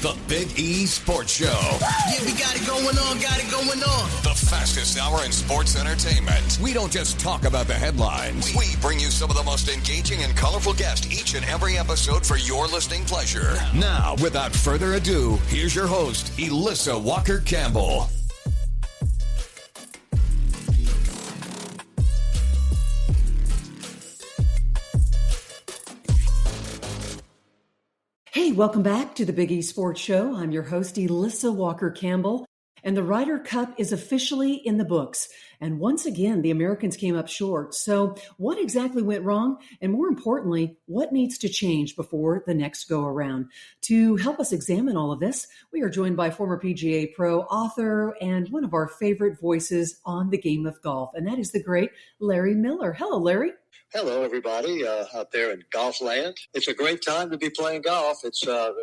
The Big E Sports Show. Yeah, we got it going on, The fastest hour in sports entertainment. We don't just talk about the headlines. We bring you some of the most engaging and colorful guests each and every episode for your listening pleasure. Now, without further ado, here's your host, Elissa Walker-Campbell. Hey, welcome back to the Big E Sports Show. I'm your host, Elissa Walker-Campbell, and the Ryder Cup is officially in the books. And once again, the Americans came up short. So what exactly went wrong? And more importantly, what needs to change before the next go around? To help us examine all of this, we are joined by former PGA Pro, author, and one of our favorite voices on the game of golf. And that is the great Larry Miller. Hello, Larry. Hello, everybody out there in golf land. It's a great time to be playing golf. It's the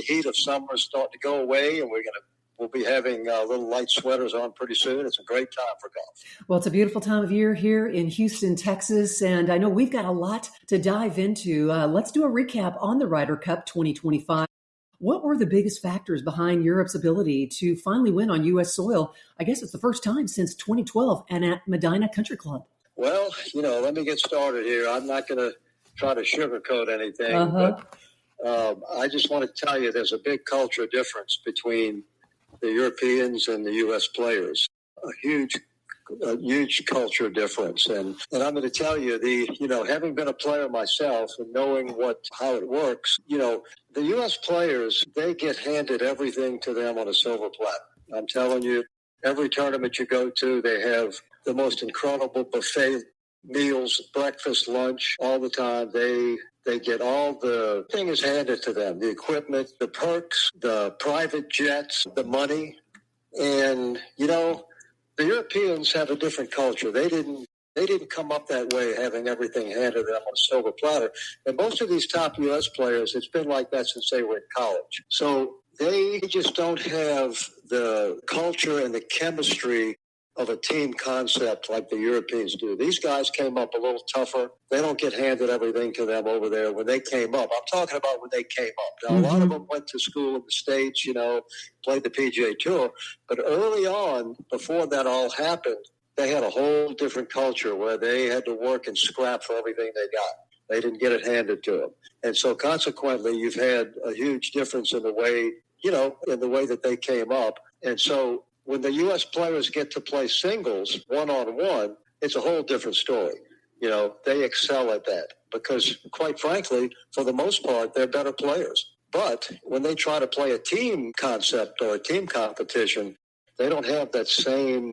heat of summer is starting to go away, and we'll be having little light sweaters on pretty soon. It's a great time for golf. Well, it's a beautiful time of year here in Houston, Texas, and I know we've got a lot to dive into. Let's do a recap on the Ryder Cup 2025. What were the biggest factors behind Europe's ability to finally win on U.S. soil? I guess it's the first time since 2012 and at Medina Country Club. Well, let me get started here. I'm not going to try to sugarcoat anything, but I just want to tell you there's a big culture difference between the Europeans and the U.S. players, a huge culture difference. And I'm going to tell you, having been a player myself and knowing how it works, the U.S. players, they get handed everything to them on a silver platter. I'm telling you, every tournament you go to, they have the most incredible buffet meals, breakfast, lunch, all the time. They get all the thing is handed to them, the equipment, the perks, the private jets, the money. And, the Europeans have a different culture. They didn't come up that way, having everything handed to them on a silver platter. And most of these top U.S. players, it's been like that since they were in college. So they just don't have the culture and the chemistry of a team concept like the Europeans do. These guys came up a little tougher. They don't get handed everything to them over there when they came up. I'm talking about when they came up. Now, a lot of them went to school in the States, played the PGA Tour. But early on, before that all happened, they had a whole different culture where they had to work and scrap for everything they got. They didn't get it handed to them. And so consequently, you've had a huge difference in the way, that they came up. And so when the U.S. players get to play singles one-on-one, it's a whole different story. They excel at that because, quite frankly, for the most part, they're better players. But when they try to play a team concept or a team competition, they don't have that same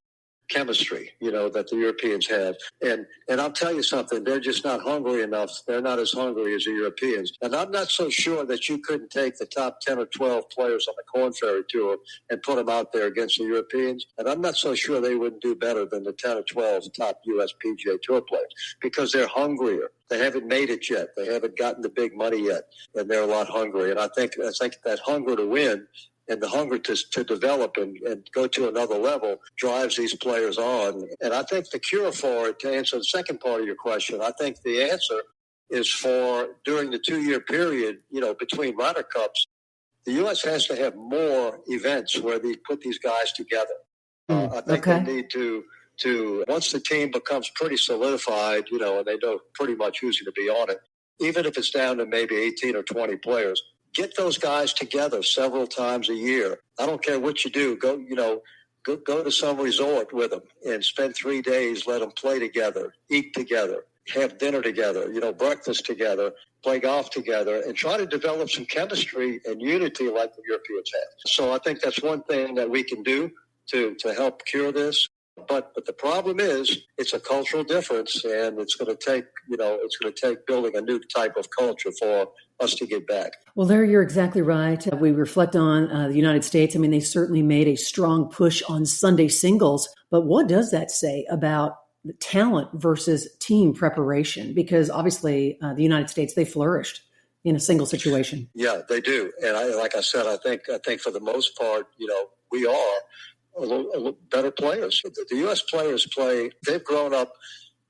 chemistry, that the Europeans have. And I'll tell you something, they're just not hungry enough. They're not as hungry as the Europeans. And I'm not so sure that you couldn't take the top 10 or 12 players on the Corn Ferry Tour and put them out there against the Europeans. And I'm not so sure they wouldn't do better than the 10 or 12 top U.S. PGA Tour players because they're hungrier. They haven't made it yet. They haven't gotten the big money yet. And they're a lot hungrier. And I think that hunger to win and the hunger to develop and go to another level drives these players on. And I think the cure for it, to answer the second part of your question, I think the answer is for during the 2-year period, between Ryder Cups, the U.S. has to have more events where they put these guys together. I think they need to once the team becomes pretty solidified, and they know pretty much who's going to be on it, even if it's down to maybe 18 or 20 players, get those guys together several times a year. I don't care what you do. Go to some resort with them and spend 3 days, let them play together, eat together, have dinner together, breakfast together, play golf together, and try to develop some chemistry and unity like the Europeans have. So I think that's one thing that we can do to help cure this. But the problem is it's a cultural difference, and it's going to take building a new type of culture for us to get back. Well, Larry, you're exactly right. We reflect on the United States. I mean, they certainly made a strong push on Sunday singles. But what does that say about the talent versus team preparation? Because obviously the United States, they flourished in a single situation. Yeah, they do. And like I said, I think for the most part, we are a little better players. The U.S. players they've grown up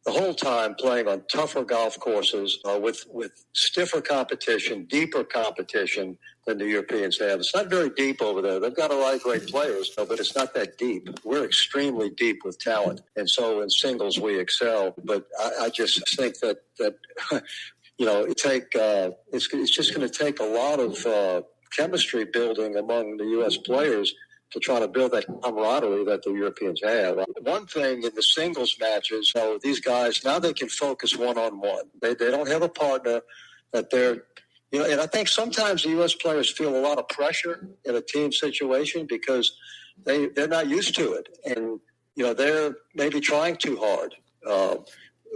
the whole time playing on tougher golf courses with stiffer competition, deeper competition than the Europeans have. It's not very deep over there. They've got a lot of great players, but it's not that deep. We're extremely deep with talent, and so in singles we excel. But I just think that it's just going to take a lot of chemistry building among the U.S. players to try to build that camaraderie that the Europeans have. One thing in the singles matches, these guys, now they can focus one-on-one. They don't have a partner that they're, and I think sometimes the U.S. players feel a lot of pressure in a team situation because they're not used to it. And, they're maybe trying too hard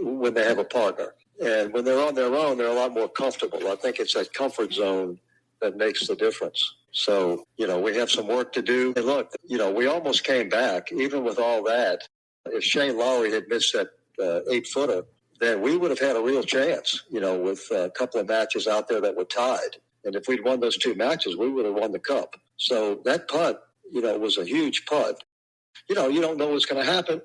when they have a partner. And when they're on their own, they're a lot more comfortable. I think it's that comfort zone that makes the difference. So, we have some work to do. And look, we almost came back, even with all that. If Shane Lowry had missed that 8-footer, then we would have had a real chance, with a couple of matches out there that were tied. And if we'd won those 2 matches, we would have won the cup. So that putt, was a huge putt. You don't know what's going to happen.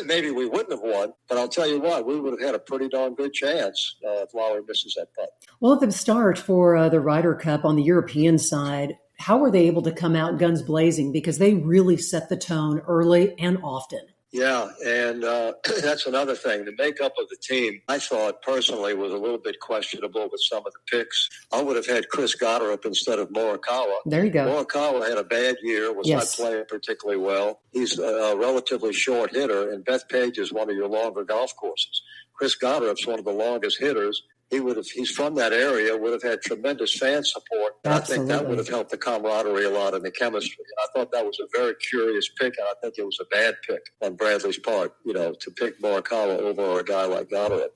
Maybe we wouldn't have won, but I'll tell you what, we would have had a pretty darn good chance if Lowry misses that putt. Well, at the start for the Ryder Cup on the European side, how were they able to come out guns blazing? Because they really set the tone early and often. Yeah, and that's another thing. The makeup of the team, I thought personally, was a little bit questionable with some of the picks. I would have had Chris Goddard instead of Morikawa. There you go. Morikawa had a bad year, was not playing particularly well. He's a relatively short hitter, and Bethpage is one of your longer golf courses. Chris Goddard's one of the longest hitters. He's from that area, would have had tremendous fan support. And I think that would have helped the camaraderie a lot and the chemistry. And I thought that was a very curious pick, and I think it was a bad pick on Bradley's part, to pick Morikawa over a guy like Goddard.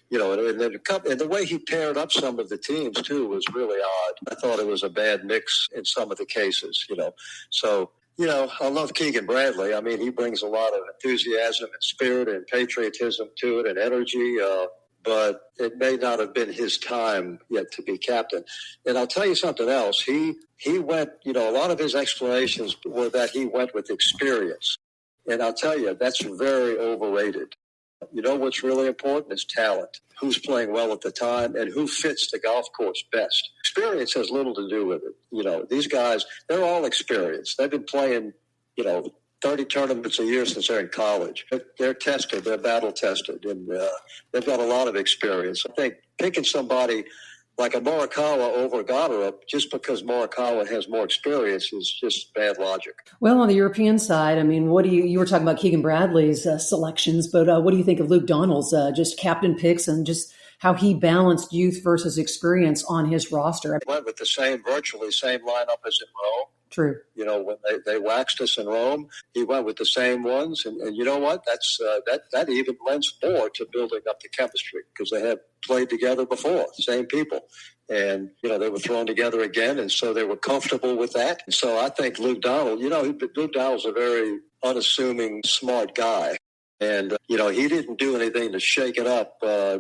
And the way he paired up some of the teams, too, was really odd. I thought it was a bad mix in some of the cases, So, I love Keegan Bradley. I mean, he brings a lot of enthusiasm and spirit and patriotism to it and energy. But it may not have been his time yet to be captain. And I'll tell you something else. He went, a lot of his explanations were that he went with experience. And I'll tell you, that's very overrated. What's really important is talent. Who's playing well at the time and who fits the golf course best. Experience has little to do with it. These guys, they're all experienced. They've been playing, 30 tournaments a year since they're in college. They're tested. They're battle tested. And they've got a lot of experience. I think picking somebody like a Morikawa over Goddard just because Morikawa has more experience is just bad logic. Well, on the European side, I mean, you were talking about Keegan Bradley's selections, but what do you think of Luke Donald's just captain picks and just how he balanced youth versus experience on his roster? Went with virtually same lineup as in Rome. True. When they waxed us in Rome, he went with the same ones. And you know what? That even lends more to building up the chemistry because they had played together before, same people. And, they were thrown together again. And so they were comfortable with that. And so I think Luke Donald, Luke Donald's a very unassuming, smart guy. And, he didn't do anything to shake it up. Why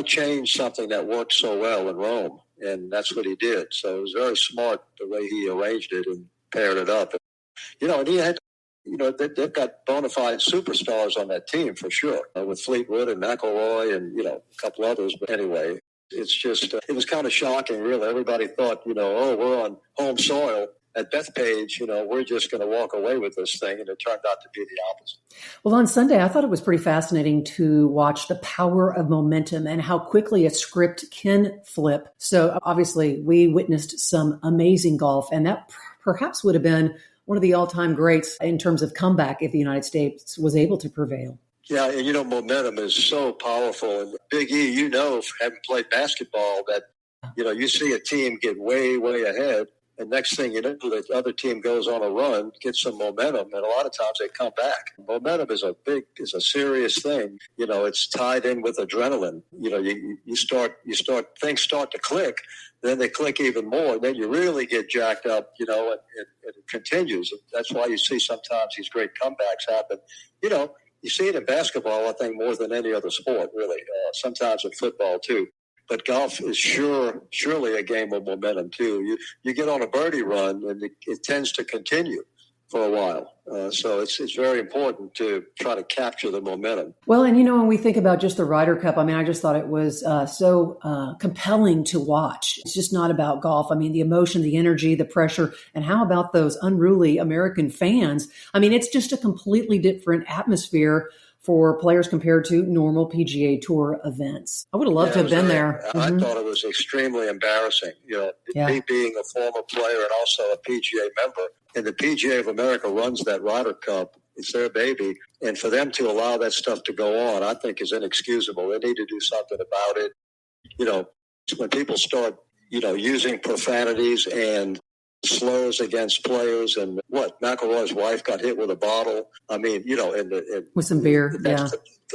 change something that worked so well in Rome? And that's what he did. So it was very smart the way he arranged it and paired it up. And he had, they've got bona fide superstars on that team for sure, with Fleetwood and McIlroy and, a couple others. But anyway, it's just, it was kind of shocking, really. Everybody thought, we're on home soil. At Bethpage, we're just going to walk away with this thing, and it turned out to be the opposite. Well, on Sunday, I thought it was pretty fascinating to watch the power of momentum and how quickly a script can flip. So obviously, we witnessed some amazing golf, and that perhaps would have been one of the all-time greats in terms of comeback if the United States was able to prevail. Yeah, and momentum is so powerful. And Big E, having played basketball, that, you see a team get way, way ahead. And next thing you know, the other team goes on a run, gets some momentum, and a lot of times they come back. Momentum is a serious thing. It's tied in with adrenaline. Things start to click, then they click even more, and then you really get jacked up, and it continues. That's why you see sometimes these great comebacks happen. You see it in basketball, I think, more than any other sport, really. Sometimes in football, too. But golf is surely a game of momentum, too. You get on a birdie run, and it tends to continue. for a while. So it's very important to try to capture the momentum. Well, and when we think about just the Ryder Cup, I just thought it was so compelling to watch. It's just not about golf. The emotion, the energy, the pressure, and how about those unruly American fans? It's just a completely different atmosphere for players compared to normal PGA Tour events. I would have loved to have been there. I thought it was extremely embarrassing. Me being a former player and also a PGA member, and the PGA of America runs that Ryder Cup. It's their baby. And for them to allow that stuff to go on, I think is inexcusable. They need to do something about it. When people start, using profanities and slurs against players, and McIlroy's wife got hit with a bottle. With some beer.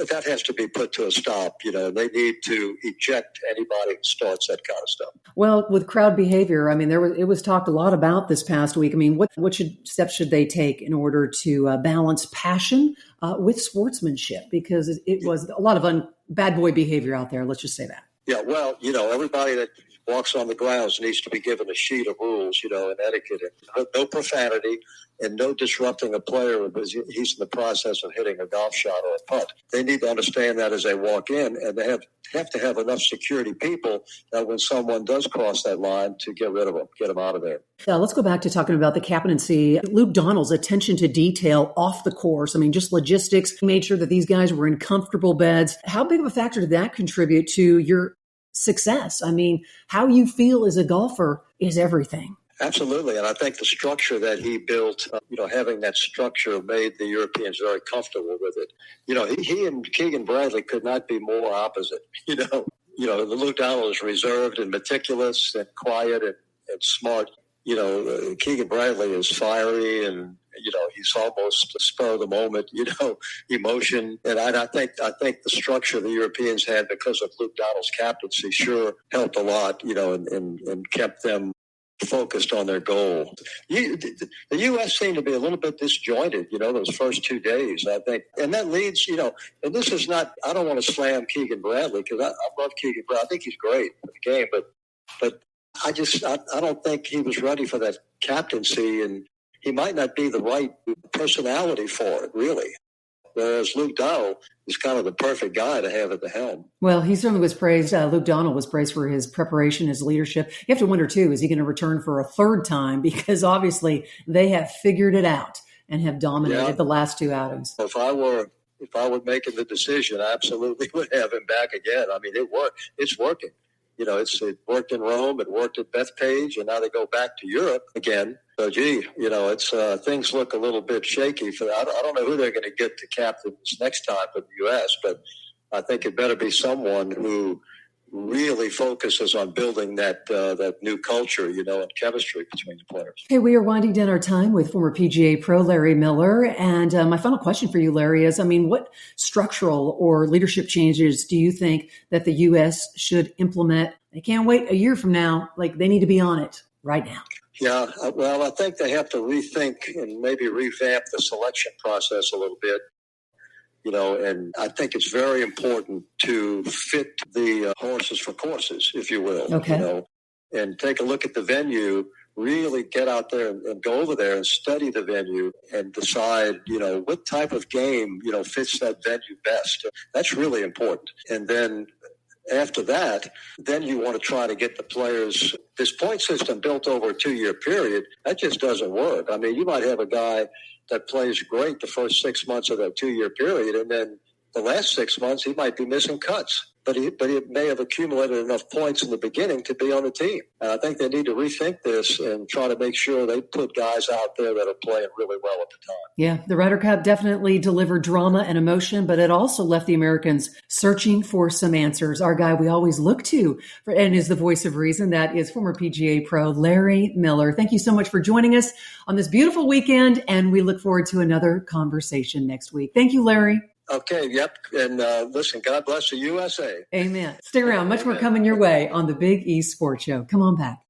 That has to be put to a stop. They need to eject anybody who starts that kind of stuff. Well, with crowd behavior, it was talked a lot about this past week. What steps should they take in order to balance passion with sportsmanship? Because it was a lot of bad boy behavior out there. Let's just say that. Yeah, well, everybody that walks on the grounds needs to be given a sheet of rules, and etiquette. No profanity and no disrupting a player because he's in the process of hitting a golf shot or a putt. They need to understand that as they walk in, and they have to have enough security people that when someone does cross that line to get rid of them, get them out of there. Let's go back to talking about the captaincy. Luke Donald's attention to detail off the course. Just logistics. He made sure that these guys were in comfortable beds. How big of a factor did that contribute to your success? How you feel as a golfer is everything. Absolutely. And I think the structure that he built, having that structure made the Europeans very comfortable with it. He and Keegan Bradley could not be more opposite. Luke Donald is reserved and meticulous and quiet and smart. Keegan Bradley is fiery and, he's almost spur of the moment, emotion. And I think the structure the Europeans had because of Luke Donald's captaincy sure helped a lot, and kept them focused on their goal. The U.S. seemed to be a little bit disjointed, those first 2 days, I think. And that leads, and this is not, I don't want to slam Keegan Bradley because I love Keegan Bradley. I think he's great for the game, but I don't think he was ready for that captaincy, and he might not be the right personality for it, really. Whereas Luke Donald is kind of the perfect guy to have at the helm. Well, he certainly was praised. Luke Donald was praised for his preparation, his leadership. You have to wonder, too, is he going to return for a third time? Because obviously they have figured it out and have dominated the last two outings. If I were making the decision, I absolutely would have him back again. It worked. It's working. It worked in Rome, it worked at Bethpage, and now they go back to Europe again. So, it's things look a little bit shaky. I don't know who they're going to get to captain this next time for the U.S., but I think it better be someone who really focuses on building that new culture, and chemistry between the players. Okay, we are winding down our time with former PGA pro Larry Miller. And my final question for you, Larry, is, what structural or leadership changes do you think that the U.S. should implement? They can't wait a year from now. They need to be on it right now. Yeah, well, I think they have to rethink and maybe revamp the selection process a little bit. And I think it's very important to fit the horses for courses, if you will. Okay. And take a look at the venue, really get out there and go over there and study the venue and decide, what type of game, fits that venue best. That's really important. And then after that, then you want to try to get the players. This point system built over a 2-year period, that just doesn't work. You might have a guy that plays great the first 6 months of that 2-year period, and then the last 6 months he might be missing cuts. But he may have accumulated enough points in the beginning to be on the team. And I think they need to rethink this and try to make sure they put guys out there that are playing really well at the time. Yeah, the Ryder Cup definitely delivered drama and emotion, but it also left the Americans searching for some answers. Our guy we always look to and is the voice of reason, that is former PGA pro Larry Miller. Thank you so much for joining us on this beautiful weekend, and we look forward to another conversation next week. Thank you, Larry. Okay, yep. And listen, God bless the USA. Amen. Stay around. Much more coming your way on the Big East Sports Show. Come on back.